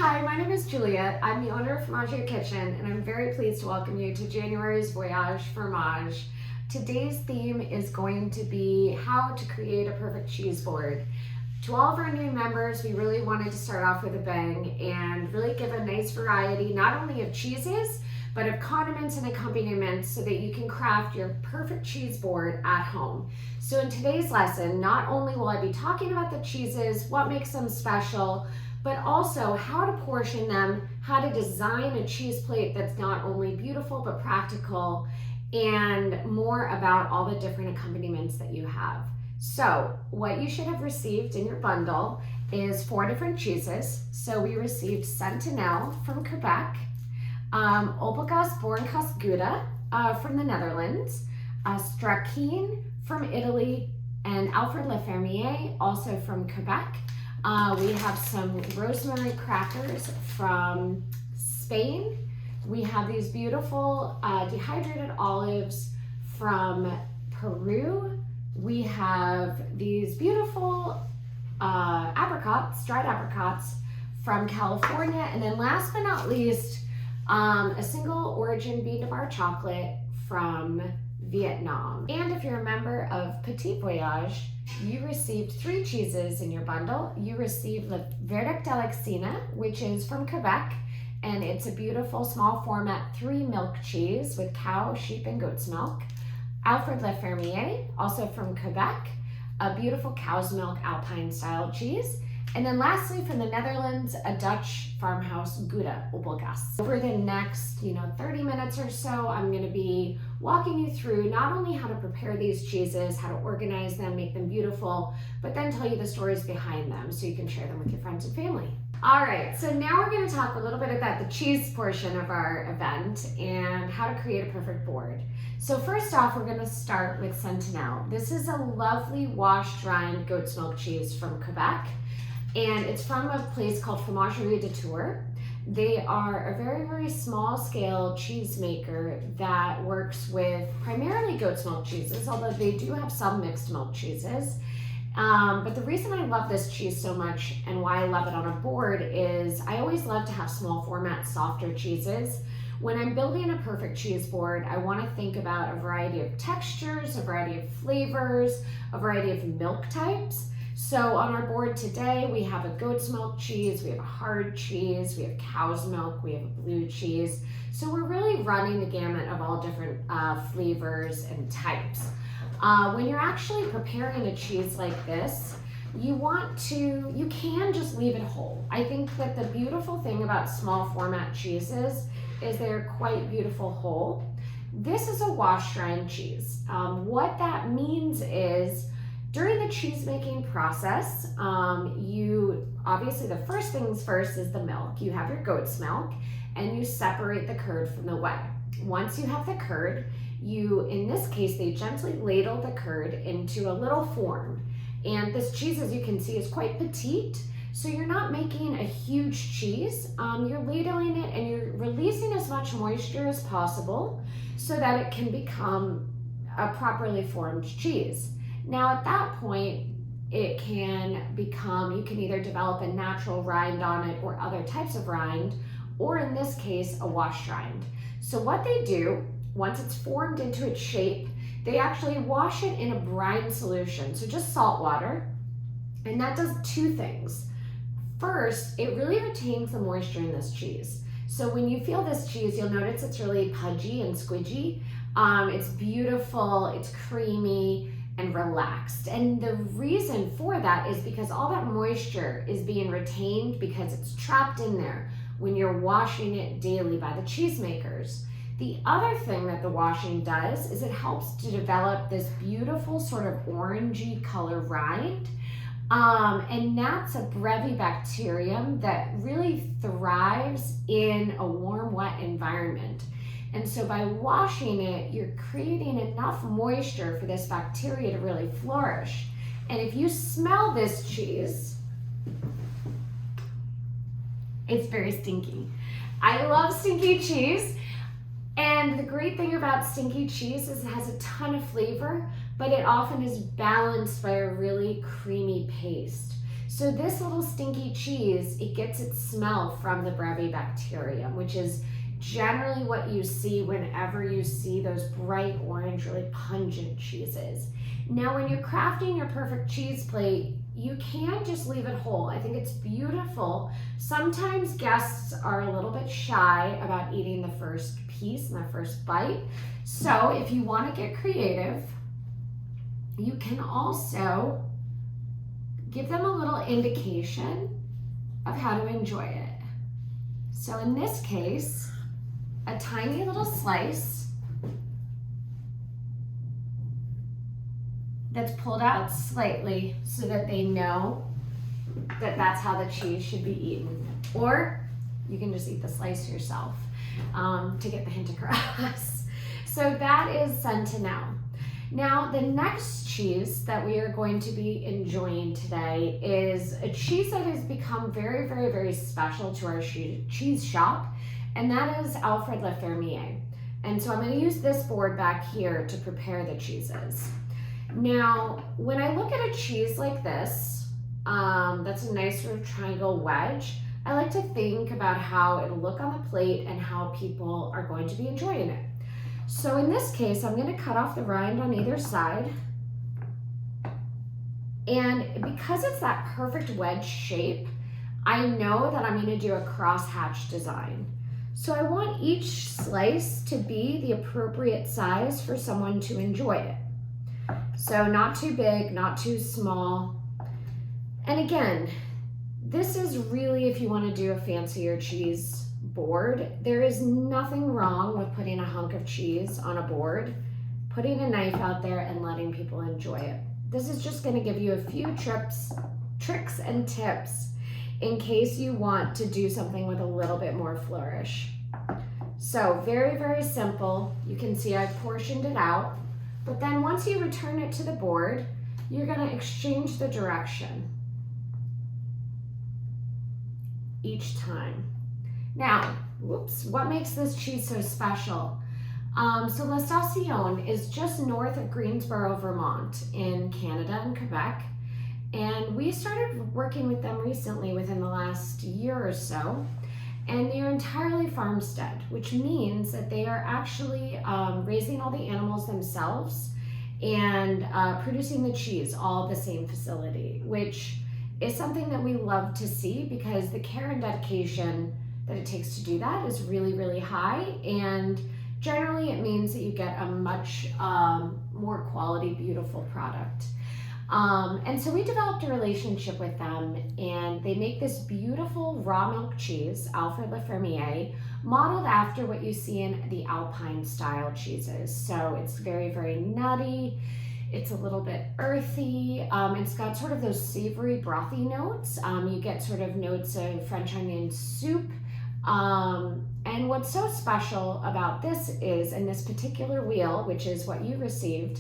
Hi, my name is Juliet. I'm the owner of Formaggio Kitchen, and I'm very pleased to welcome you to January's Voyage Fromage. Today's theme is going to be how to create a perfect cheese board. To all of our new members, we really wanted to start off with a bang and really give a nice variety, not only of cheeses, but of condiments and accompaniments so that you can craft your perfect cheese board at home. So in today's lesson, not only will I be talking about the cheeses, what makes them special, but also how to portion them, how to design a cheese plate that's not only beautiful but practical, and more about all the different accompaniments that you have. So what you should have received in your bundle is 4 different cheeses. So we received Sentinel from Quebec, Opelgas Borncas Gouda from the Netherlands, Stracchino from Italy, and Alfred Lafermier, also from Quebec. We have some rosemary crackers from Spain. We have these beautiful dehydrated olives from Peru. We have these beautiful apricots, dried apricots from California. And then last but not least, a single origin bean to bar chocolate from Vietnam. And if you're a member of Petit Voyage, you received 3 cheeses in your bundle. You received the Verdict d'Alexina, which is from Quebec, and it's a beautiful small format 3 milk cheese with cow, sheep, and goat's milk. Alfred Lafermier, also from Quebec, a beautiful cow's milk Alpine style cheese. And then lastly, from the Netherlands, a Dutch farmhouse Gouda Opelgas. Over the next 30 minutes or so, I'm going to be walking you through not only how to prepare these cheeses, how to organize them, make them beautiful, but then tell you the stories behind them so you can share them with your friends and family. All right, so now we're going to talk a little bit about the cheese portion of our event and how to create a perfect board. So first off, we're going to start with Sentinel. This is a lovely washed rind goat's milk cheese from Quebec. And it's from a place called Formaggio Kitchen. They are a very, very small scale cheese maker that works with primarily goat's milk cheeses, although they do have some mixed milk cheeses. But the reason I love this cheese so much and why I love it on a board is I always love to have small format, softer cheeses. When I'm building a perfect cheese board, I want to think about a variety of textures, a variety of flavors, a variety of milk types. So on our board today, we have a goat's milk cheese, we have a hard cheese, we have cow's milk, we have a blue cheese. So we're really running the gamut of all different flavors and types. When you're actually preparing a cheese like this, you can just leave it whole. I think that the beautiful thing about small format cheeses is they're quite beautiful whole. This is a washed rind cheese. What that means is, during the cheese making process, obviously the first things first is the milk. You have your goat's milk and you separate the curd from the whey. Once you have the curd, in this case, they gently ladle the curd into a little form. And this cheese, as you can see, is quite petite. So you're not making a huge cheese. You're ladling it and you're releasing as much moisture as possible so that it can become a properly formed cheese. Now at that point, you can either develop a natural rind on it or other types of rind, or in this case, a washed rind. So what they do, once it's formed into its shape, they actually wash it in a brine solution, so just salt water, and that does 2 things. First, it really retains the moisture in this cheese. So when you feel this cheese, you'll notice it's really pudgy and squidgy. It's beautiful, it's creamy, and relaxed. And the reason for that is because all that moisture is being retained because it's trapped in there when you're washing it daily by the cheesemakers. The other thing that the washing does is it helps to develop this beautiful sort of orangey color rind. And that's a brevibacterium that really thrives in a warm, wet environment. And so by washing it, you're creating enough moisture for this bacteria to really flourish. And if you smell this cheese, it's very stinky. I love stinky cheese. And the great thing about stinky cheese is it has a ton of flavor, but it often is balanced by a really creamy paste. So this little stinky cheese, it gets its smell from the Brevibacterium, which is generally what you see whenever you see those bright orange, really pungent cheeses. Now, when you're crafting your perfect cheese plate, you can just leave it whole. I think it's beautiful. Sometimes guests are a little bit shy about eating the first piece and the first bite. So if you want to get creative, you can also give them a little indication of how to enjoy it. So in this case, a tiny little slice that's pulled out slightly so that they know that that's how the cheese should be eaten. Or you can just eat the slice yourself to get the hint across. So that is Centinelle. Now, the next cheese that we are going to be enjoying today is a cheese that has become very, very, very special to our cheese shop, and that is Alfred Le Fermier. And so I'm going to use this board back here to prepare the cheeses. Now, when I look at a cheese like this, that's a nice sort of triangle wedge, I like to think about how it'll look on the plate and how people are going to be enjoying it. So in this case, I'm going to cut off the rind on either side. And because it's that perfect wedge shape, I know that I'm going to do a crosshatch design. So I want each slice to be the appropriate size for someone to enjoy it. So not too big, not too small. And again, this is really if you want to do a fancier cheese board. There is nothing wrong with putting a hunk of cheese on a board, putting a knife out there and letting people enjoy it. This is just going to give you a few tricks and tips in case you want to do something with a little bit more flourish. So very, very simple. You can see I've portioned it out, but then once you return it to the board, you're going to exchange the direction each time. Now, whoops, what makes this cheese so special? So La Station is just north of Greensboro, Vermont in Canada and Quebec. And we started working with them recently within the last year or so. And they're entirely farmstead, which means that they are actually raising all the animals themselves and producing the cheese all at the same facility, which is something that we love to see because the care and dedication that it takes to do that is really, really high. And generally it means that you get a much more quality, beautiful product. And so we developed a relationship with them, and they make this beautiful raw milk cheese, Alfred Le Fermier, modeled after what you see in the Alpine style cheeses. So it's very, very nutty. It's a little bit earthy. It's got sort of those savory, brothy notes. You get sort of notes of French onion soup. And what's so special about this is, in this particular wheel, which is what you received,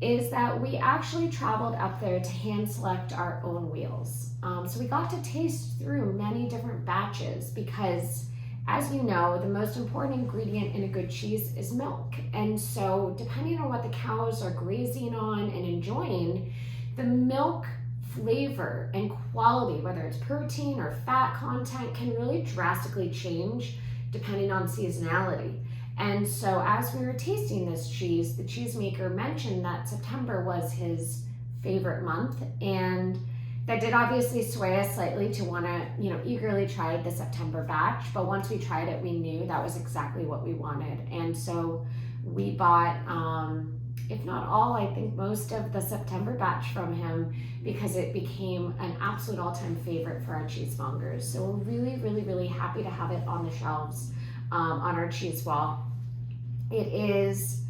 is that we actually traveled up there to hand select our own wheels. So we got to taste through many different batches because, as you know, the most important ingredient in a good cheese is milk. And so depending on what the cows are grazing on and enjoying, the milk flavor and quality, whether it's protein or fat content, can really drastically change depending on seasonality. And so as we were tasting this cheese, the cheesemaker mentioned that September was his favorite month, and that did obviously sway us slightly to want to, eagerly try the September batch. But once we tried it, we knew that was exactly what we wanted. And so we bought, if not all, I think most of the September batch from him because it became an absolute all-time favorite for our cheesemongers. So we're really, really, really happy to have it on the shelves on our cheese wall. It is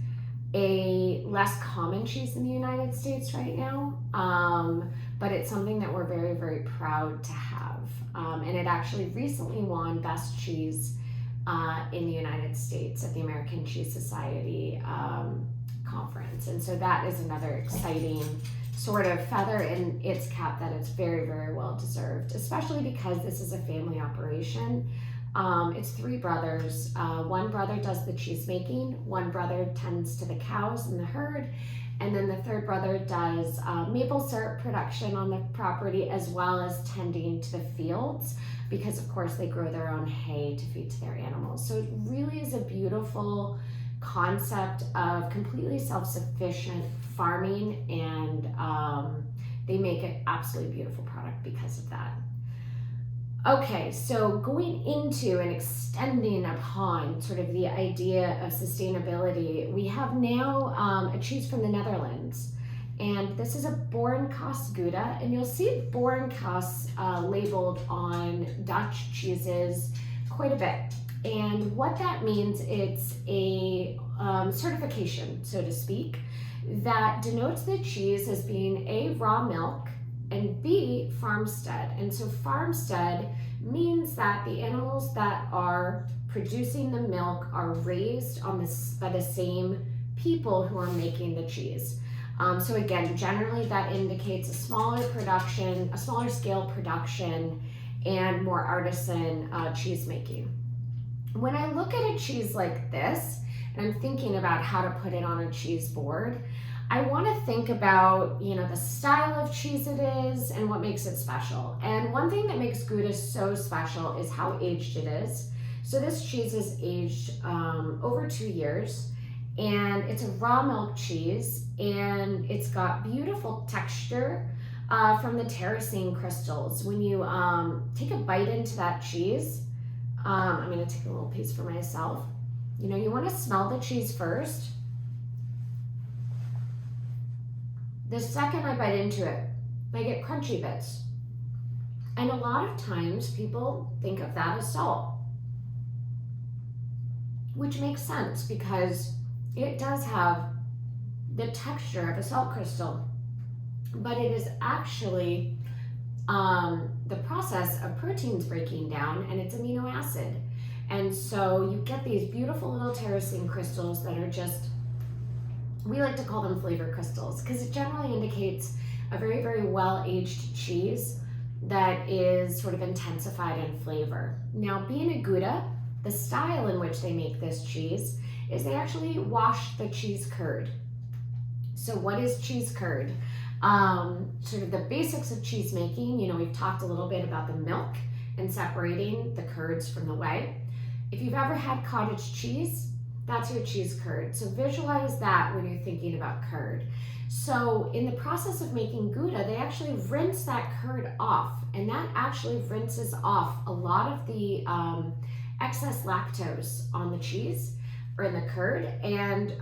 a less common cheese in the United States right now, but it's something that we're very, very proud to have. And it actually recently won Best Cheese in the United States at the American Cheese Society conference. And so that is another exciting sort of feather in its cap that it's very, very well deserved, especially because this is a family operation. It's three brothers. One brother does the cheese making, one brother tends to the cows in the herd, And then the third brother does maple syrup production on the property, as well as tending to the fields, because of course they grow their own hay to feed to their animals. So it really is a beautiful concept of completely self-sufficient farming, and they make an absolutely beautiful product because of that. Okay, so going into and extending upon sort of the idea of sustainability, we have now a cheese from the Netherlands. And this is a Boerenkaas Gouda, and you'll see Boerenkaas labeled on Dutch cheeses quite a bit. And what that means, it's a certification, so to speak, that denotes the cheese as being A, raw milk, and B, farmstead. And so farmstead means that the animals that are producing the milk are raised on this by the same people who are making the cheese. So again, generally that indicates a smaller production, a smaller scale production, and more artisan cheese making. When I look at a cheese like this, and I'm thinking about how to put it on a cheese board, I want to think about, the style of cheese it is and what makes it special. And one thing that makes Gouda so special is how aged it is. So this cheese is aged over 2 years, and it's a raw milk cheese, and it's got beautiful texture from the terracine crystals. When you take a bite into that cheese, I'm going to take a little piece for myself. You want to smell the cheese first. The second I bite into it, I get crunchy bits. And a lot of times people think of that as salt, which makes sense because it does have the texture of a salt crystal, but it is actually the process of proteins breaking down, and it's amino acid. And so you get these beautiful little terracine crystals that are just, we like to call them flavor crystals, because it generally indicates a very, very well-aged cheese that is sort of intensified in flavor. Now, being a Gouda, the style in which they make this cheese is they actually wash the cheese curd. So what is cheese curd? Sort of the basics of cheese making. We've talked a little bit about the milk and separating the curds from the whey. If you've ever had cottage cheese, that's your cheese curd. So visualize that when you're thinking about curd. So in the process of making Gouda, they actually rinse that curd off, and that actually rinses off a lot of the excess lactose on the cheese or in the curd, and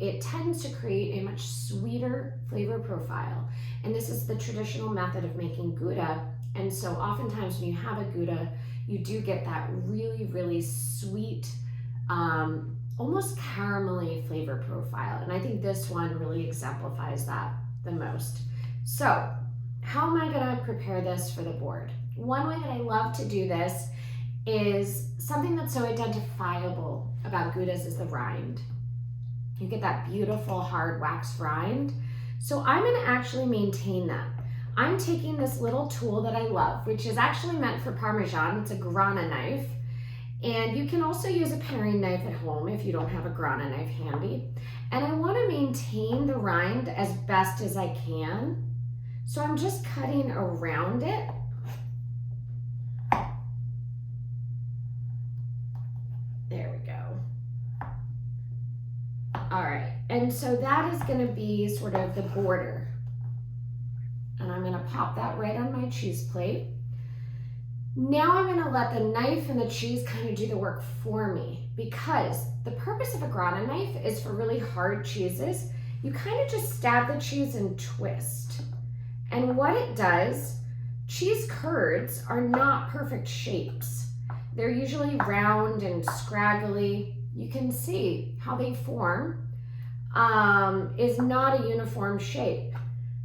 it tends to create a much sweeter flavor profile. And this is the traditional method of making Gouda. And so oftentimes when you have a Gouda, you do get that really, really sweet, almost caramelly flavor profile. And I think this one really exemplifies that the most. So how am I gonna prepare this for the board? One way that I love to do this is something that's so identifiable about Goudas is the rind. You get that beautiful hard wax rind. So I'm gonna actually maintain that. I'm taking this little tool that I love, which is actually meant for Parmesan. It's a grana knife. And you can also use a paring knife at home if you don't have a grana knife handy. And I want to maintain the rind as best as I can. So I'm just cutting around it. There we go. All right, and so that is going to be sort of the border. And I'm going to pop that right on my cheese plate. Now I'm going to let the knife and the cheese kind of do the work for me, because the purpose of a grana knife is for really hard cheeses. You kind of just stab the cheese and twist. And what it does, cheese curds are not perfect shapes. They're usually round and scraggly. You can see how they form is not a uniform shape.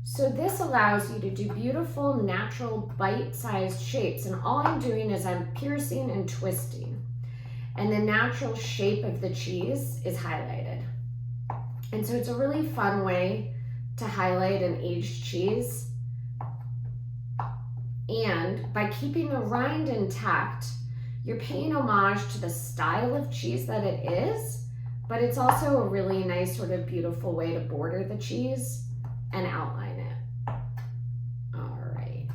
So this allows you to do beautiful, natural, bite-sized shapes. And all I'm doing is I'm piercing and twisting. And the natural shape of the cheese is highlighted. And so it's a really fun way to highlight an aged cheese. And by keeping the rind intact, you're paying homage to the style of cheese that it is, but it's also a really nice sort of beautiful way to border the cheese and outline it. All right.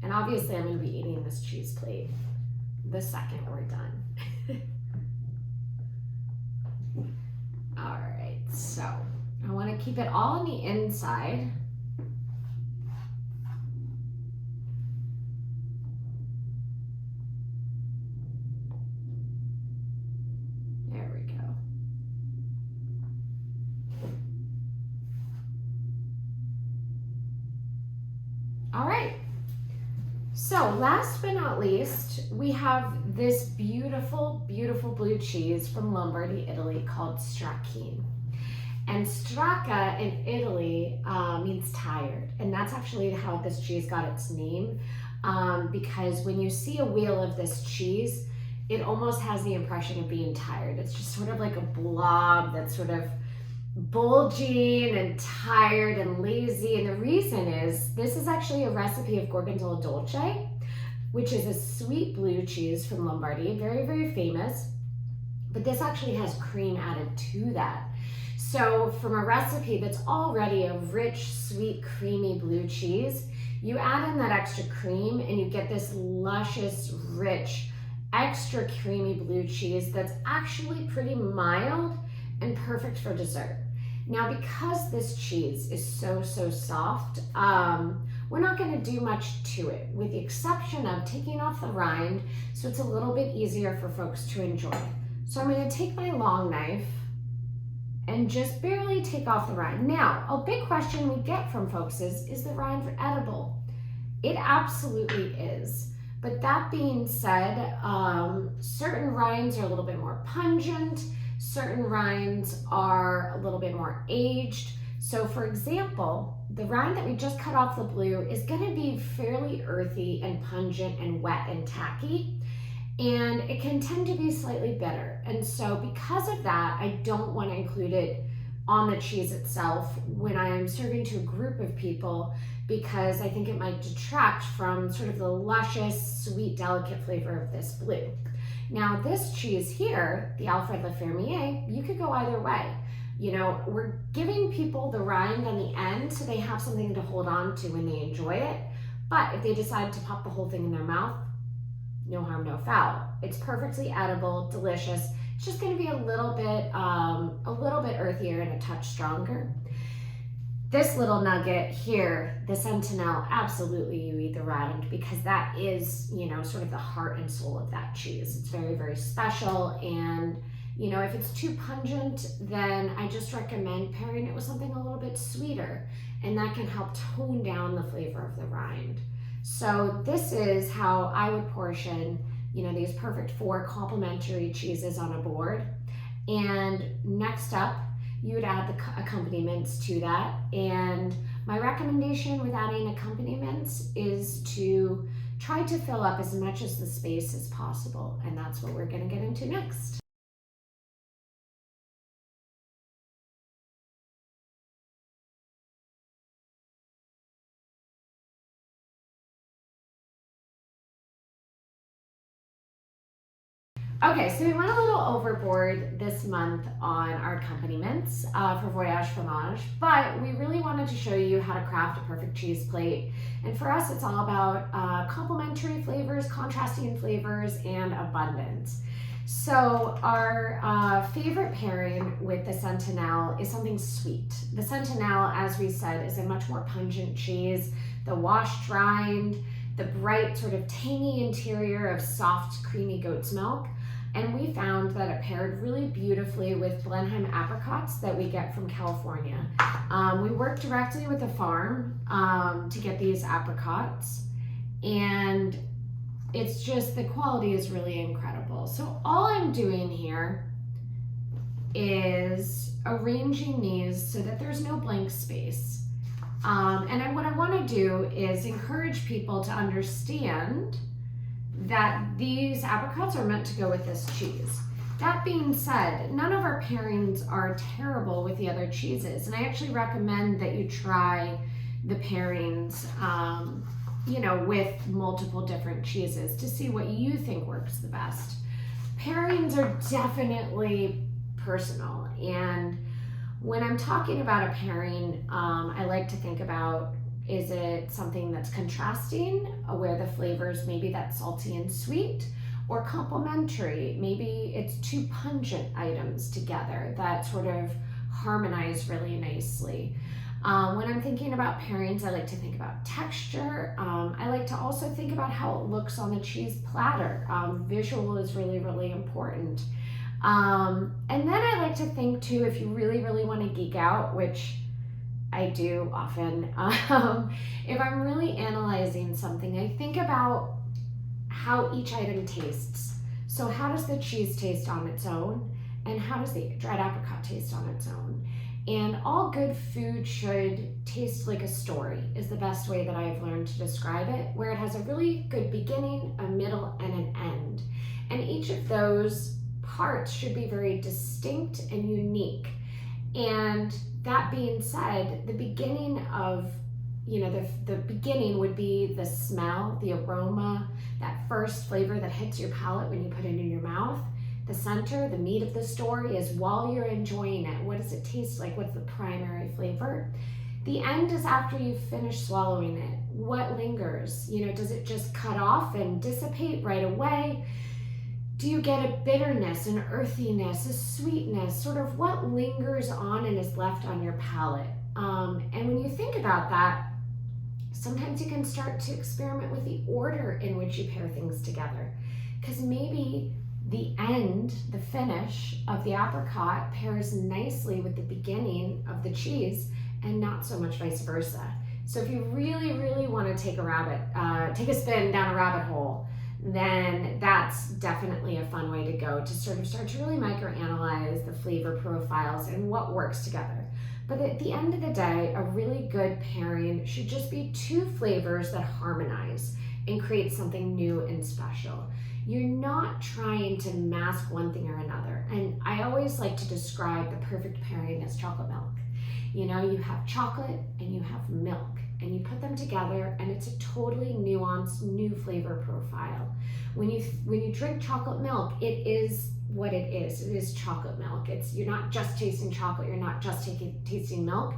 And obviously I'm going to be eating this cheese plate the second we're done. All right, so I want to keep it all on the inside. There we go. All right. So last but not least, we have this beautiful, beautiful blue cheese from Lombardy, Italy called Stracchino. And stracca in Italy means tired. And that's actually how this cheese got its name. Because when you see a wheel of this cheese, it almost has the impression of being tired. It's just sort of like a blob that's sort of bulging and tired and lazy. And the reason is this is actually a recipe of gorgonzola dolce, which is a sweet blue cheese from Lombardy, very, very famous. But this actually has cream added to that. So from a recipe that's already a rich, sweet, creamy blue cheese, you add in that extra cream and you get this luscious, rich, extra creamy blue cheese that's actually pretty mild and perfect for dessert. Now, because this cheese is so soft, we're not going to do much to it, with the exception of taking off the rind so it's a little bit easier for folks to enjoy. So I'm going to take my long knife and just barely take off the rind. Now, a big question we get from folks is the rind edible? It absolutely is. But that being said, certain rinds are a little bit more pungent, certain rinds are a little bit more aged. So for example, the rind that we just cut off the blue is going to be fairly earthy and pungent and wet and tacky. And it can tend to be slightly bitter. And so because of that, I don't want to include it on the cheese itself when I am serving to a group of people, because I think it might detract from sort of the luscious, sweet, delicate flavor of this blue. Now this cheese here, the Alfred Le Fermier, you could go either way. You know, we're giving people the rind on the end so they have something to hold on to when they enjoy it. But if they decide to pop the whole thing in their mouth, no harm, no foul. It's perfectly edible, delicious. It's just going to be a little bit earthier and a touch stronger. This little nugget here, the Sentinel, absolutely you eat the rind, because that is, you know, sort of the heart and soul of that cheese. It's very, very special. And, you know, if it's too pungent, then I just recommend pairing it with something a little bit sweeter, and that can help tone down the flavor of the rind. So this is how I would portion, you know, these perfect 4 complementary cheeses on a board. And next up, you would add the accompaniments to that. And my recommendation with adding accompaniments is to try to fill up as much as the space as possible. And that's what we're going to get into next. Okay, so we went a little overboard this month on our accompaniments for Voyage Fromage, but we really wanted to show you how to craft a perfect cheese plate. And for us, it's all about complementary flavors, contrasting flavors, and abundance. So our favorite pairing with the Sentinel is something sweet. The Sentinel, as we said, is a much more pungent cheese. The washed rind, the bright sort of tangy interior of soft, creamy goat's milk. And we found that it paired really beautifully with Blenheim apricots that we get from California. We worked directly with a farm to get these apricots, and it's just, the quality is really incredible. So all I'm doing here is arranging these so that there's no blank space. What I want to do is encourage people to understand that these apricots are meant to go with this cheese. That being said, none of our pairings are terrible with the other cheeses, and I actually recommend that you try the pairings, with multiple different cheeses to see what you think works the best. Pairings are definitely personal, and when I'm talking about a pairing, I like to think about, is it something that's contrasting, where the flavors, maybe that's salty and sweet, or complementary? Maybe it's two pungent items together that sort of harmonize really nicely. When I'm thinking about pairings, I like to think about texture. I like to also think about how it looks on the cheese platter. Visual is really, really important. And then I like to think too, if you really, really want to geek out, which I do often, if I'm really analyzing something, I think about how each item tastes. So how does the cheese taste on its own? And how does the dried apricot taste on its own? And all good food should taste like a story, is the best way that I've learned to describe it, where it has a really good beginning, a middle, and an end. And each of those parts should be very distinct and unique. And that being said, the beginning of, the beginning would be the smell, the aroma, that first flavor that hits your palate when you put it in your mouth. The center, the meat of the story, is while you're enjoying it, what does it taste like? What's the primary flavor? The end is after you've finished swallowing it. What lingers? Does it just cut off and dissipate right away? Do you get a bitterness, an earthiness, a sweetness? Sort of what lingers on and is left on your palate? And when you think about that, sometimes you can start to experiment with the order in which you pair things together. Because maybe the end, the finish of the apricot pairs nicely with the beginning of the cheese, and not so much vice versa. So if you really, really want to take a spin down a rabbit hole, then that's definitely a fun way to go, to sort of start to really microanalyze the flavor profiles and what works together. But at the end of the day, a really good pairing should just be two flavors that harmonize and create something new and special. You're not trying to mask one thing or another. And I always like to describe the perfect pairing as chocolate milk. You have chocolate and you have milk, and you put them together and it's a totally nuanced new flavor profile. When you drink chocolate milk, it is what it is. It is chocolate milk. You're not just tasting chocolate, you're not just tasting milk.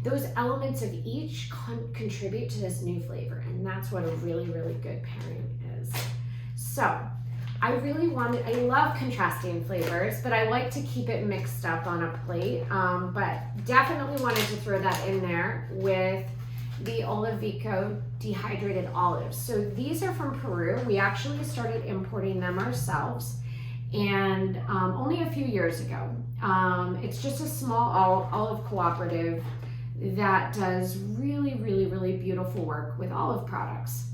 Those elements of each contribute to this new flavor, and that's what a really, really good pairing is. So I love contrasting flavors, but I like to keep it mixed up on a plate. But definitely wanted to throw that in there with the Olivico dehydrated olives. So these are from Peru. We actually started importing them ourselves, and only a few years ago. It's just a small olive cooperative that does really, really, really beautiful work with olive products.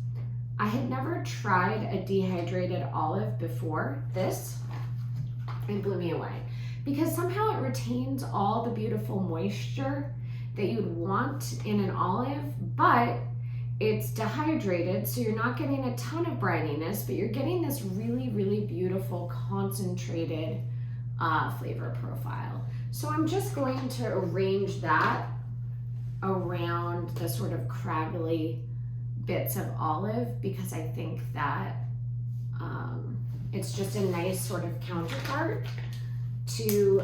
I had never tried a dehydrated olive before this. It blew me away because somehow it retains all the beautiful moisture that you'd want in an olive, but it's dehydrated, so you're not getting a ton of brininess, but you're getting this really, really beautiful concentrated flavor profile. So I'm just going to arrange that around the sort of craggly bits of olive, because I think that it's just a nice sort of counterpart to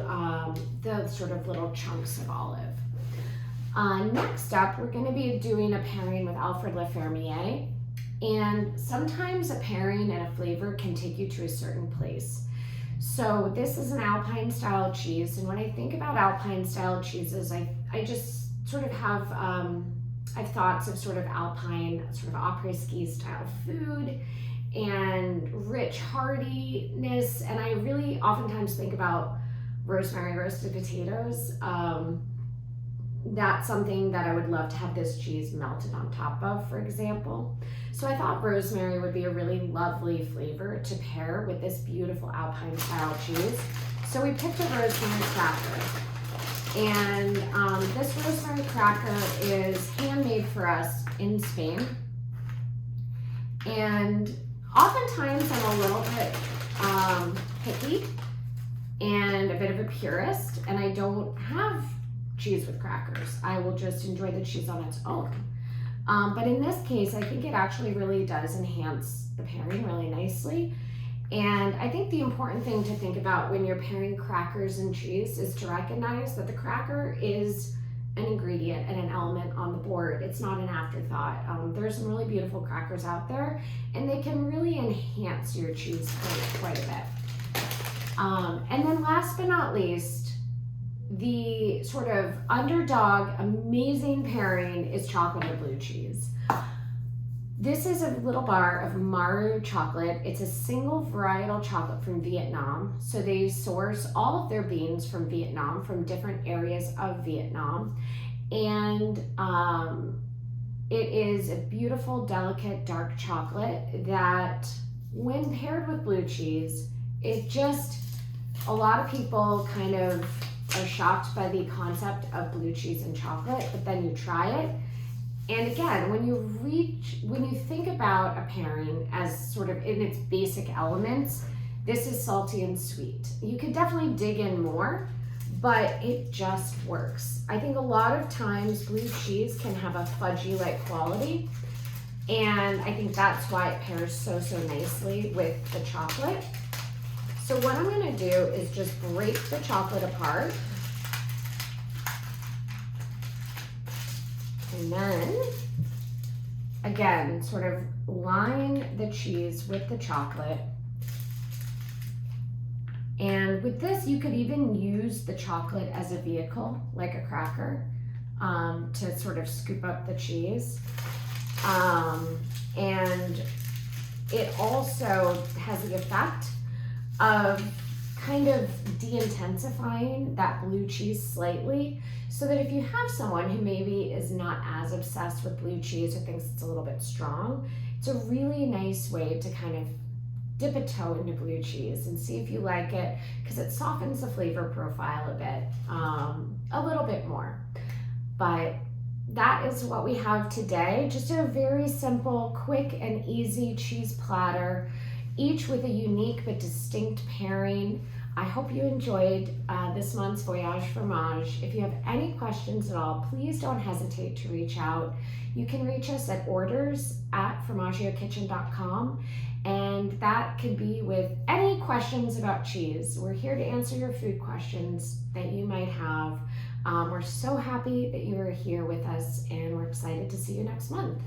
the sort of little chunks of olive. Next up, we're going to be doing a pairing with Alfred Le Fermier, and sometimes a pairing and a flavor can take you to a certain place. So this is an Alpine style cheese, and when I think about Alpine style cheeses, I just sort of have I have thoughts of sort of Alpine, sort of après-ski style food and rich heartiness, and I really oftentimes think about rosemary roasted potatoes. That's something that I would love to have this cheese melted on top of, for example. So I thought rosemary would be a really lovely flavor to pair with this beautiful Alpine style cheese. So we picked a rosemary cracker. And this rosemary cracker is handmade for us in Spain. And oftentimes I'm a little bit picky and a bit of a purist, and I don't have cheese with crackers. I will just enjoy the cheese on its own. But in this case, I think it actually really does enhance the pairing really nicely. And I think the important thing to think about when you're pairing crackers and cheese is to recognize that the cracker is an ingredient and an element on the board. It's not an afterthought. There's some really beautiful crackers out there, and they can really enhance your cheese quite a bit. And then last but not least, the sort of underdog amazing pairing is chocolate and blue cheese. This is a little bar of Maru chocolate. It's a single varietal chocolate from Vietnam. So they source all of their beans from Vietnam, from different areas of Vietnam. And it is a beautiful, delicate, dark chocolate that when paired with blue cheese, a lot of people kind of are shocked by the concept of blue cheese and chocolate, but then you try it. And again, when you think about a pairing as sort of in its basic elements, this is salty and sweet. You could definitely dig in more, but it just works. I think a lot of times blue cheese can have a fudgy-like quality, and I think that's why it pairs so nicely with the chocolate. So what I'm gonna do is just break the chocolate apart. And then, again, sort of line the cheese with the chocolate. And with this, you could even use the chocolate as a vehicle, like a cracker, to sort of scoop up the cheese. And it also has the effect of kind of de-intensifying that blue cheese slightly, so that if you have someone who maybe is not as obsessed with blue cheese or thinks it's a little bit strong, it's a really nice way to kind of dip a toe into blue cheese and see if you like it, because it softens the flavor profile a bit, a little bit more. But that is what we have today. Just a very simple, quick and easy cheese platter, each with a unique but distinct pairing. I hope you enjoyed this month's Voyage Fromage. If you have any questions at all, please don't hesitate to reach out. You can reach us at orders@formaggiokitchen.com, and that could be with any questions about cheese. We're here to answer your food questions that you might have. We're so happy that you are here with us, and we're excited to see you next month.